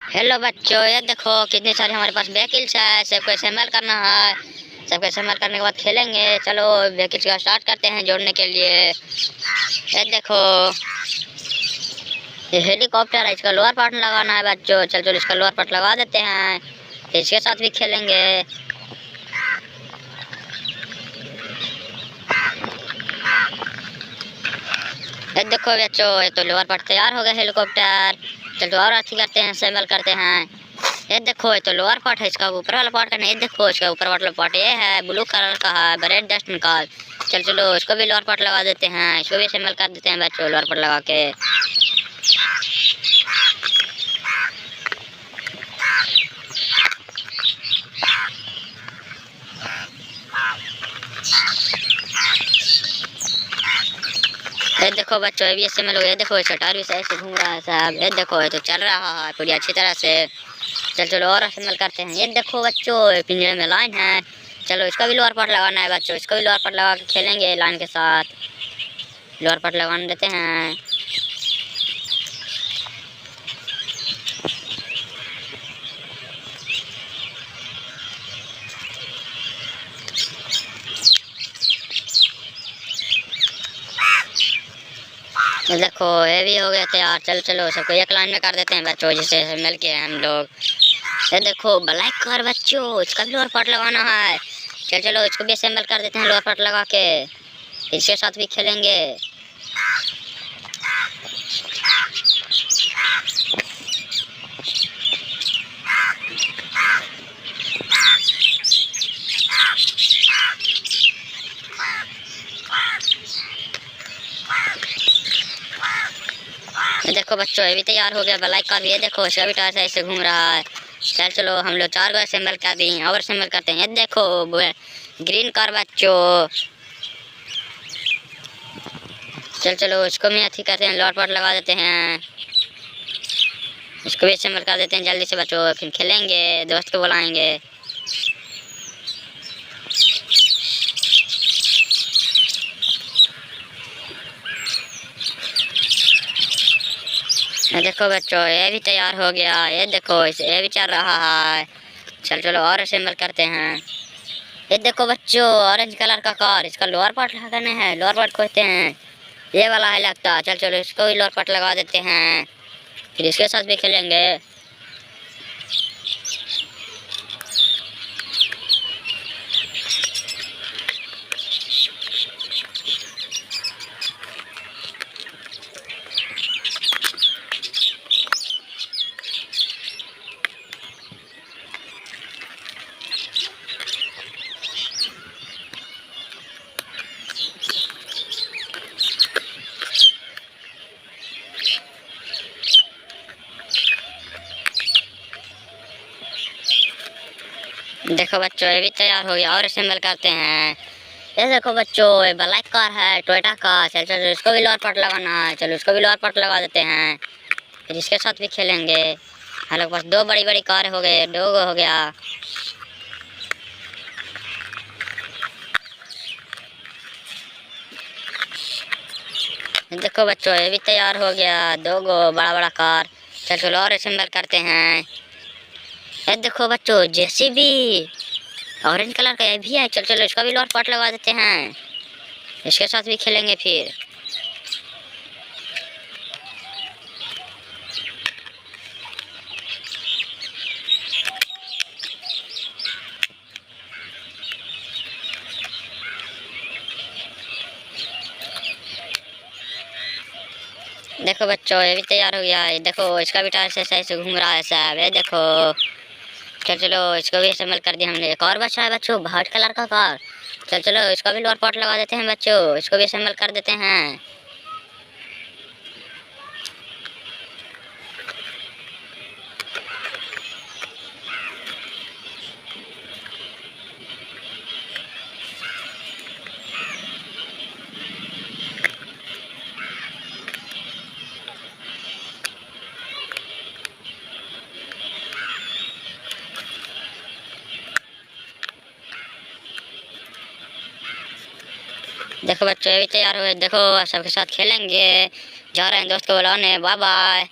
Hello बच्चों, ये देखो कितनी सारी हमारे पास व्हीकल्स है। सबको इस्तेमाल करना है। सबको इस्तेमाल करने के बाद खेलेंगे। चलो व्हीकल्स का स्टार्ट करते हैं जोड़ने के लिए। ये देखो, ये हेलीकॉप्टर है, इसका लोअर पार्ट लगाना है बच्चों। चल चलो इसका लोअर पार्ट लगा देते हैं, इसके साथ भी खेलेंगे। ये देखो बच्चों, ये तो लोअर पार्ट तैयार हो गया हेलीकॉप्टर। चलो और अच्छी करते हैं, इस्तेमाल करते हैं। ये देखो, ये तो लोअर पार्ट है, इसका ऊपर वाला पार्ट का नहीं। देखो इसका ऊपर वाला पार्ट ये है, ब्लू कलर का है, ब्रेड डस्ट निकाल। चल चलो इसको भी लोअर पार्ट लगा देते हैं, इसको भी इस्तेमाल कर देते हैं बच्चों लोअर पार्ट लगा के। ये देखो बच्चों, ये भी इस्तेमाल हो गया। देखो इसका टायर भी सही से घूम रहा है साहब। ये देखो ये तो चल रहा है पूरी अच्छी तरह से। चल चलो और इस्तेमाल करते हैं। ये देखो बच्चों, पिंजरे में लाइन है। चलो इसका भी लोअर पार्ट लगाना है बच्चों, इसको भी लोअर पार्ट लगा के खेलेंगे लाइन के साथ। लोअर पार्ट लगाने देते हैं। देखो ये भी हो गया तैयार। चल चलो सबको एक लाइन में कर देते हैं बच्चों, जिससे मिल के हम लोग। ये देखो ब्लैक कार बच्चों, इसका भी लोअर पार्ट लगाना है। चल चलो इसको भी असेंबल कर देते हैं लोअर पार्ट लगा के, इसके साथ भी खेलेंगे। ये देखो बच्चों, ये भी तैयार हो गया ब्लैक कार भी। ये देखो इसका भी टायर ऐसे घूम रहा है। चल चलो हम लोग 4 को असेंबल कर दिए और असेंबल करते हैं। ये देखो ग्रीन कार बच्चों। चल चलो इसको भी अच्छी करते हैं, लोअर पार्ट लगा देते हैं, इसको भी असेंबल कर देते हैं जल्दी से बच्चों। फिर खेलेंगे, दोस्त को बुलाएंगे। ये देखो बच्चों, ये भी तैयार हो गया। ये देखो ये भी चल रहा है। चल चलो और असेंबल करते हैं। ये देखो बच्चों, ऑरेंज कलर का कार, इसका लोअर पार्ट लगाना है। लोअर पार्ट खोजते हैं, ये वाला है लगता। चल चलो इसको भी लोअर पार्ट लगा देते हैं, फिर इसके साथ भी खेलेंगे। देखो बच्चों, ये भी तैयार हो गया और असेंबल करते हैं। ये देखो बच्चों, ये ब्लैक कार है, टोयोटा का। चल चलो इसको भी लोअर पार्ट लगाना है। चलो इसको भी लोअर पार्ट लगा देते हैं, फिर इसके साथ भी खेलेंगे। हम लोग पास 2 बड़ी बड़ी कार हो गए, 2 हो गया। देखो बच्चों, ये भी तैयार हो गया, 2 बड़ा बड़ा कार। चल चलो और असेंबल करते हैं। ये देखो बच्चों, जेसीबी ऑरेंज कलर का ये भी है। चल चलो इसका भी लोअर पार्ट लगा देते हैं, इसके साथ भी खेलेंगे फिर। देखो बच्चों, ये भी तैयार हो गया है। देखो इसका भी टायर से सही से घूम रहा है साहब। ये देखो, चल चलो इसको भी असेंबल कर दिया हमने। एक और बचा है बच्चों, व्हाइट कलर का कार। चल चलो इसका भी लोअर पार्ट लगा देते हैं बच्चों, इसको भी असेंबल कर देते हैं। देखो बच्चों, ये भी तैयार हुए। देखो सबके साथ खेलेंगे, जा रहे हैं दोस्त को बुलाने। Bye bye.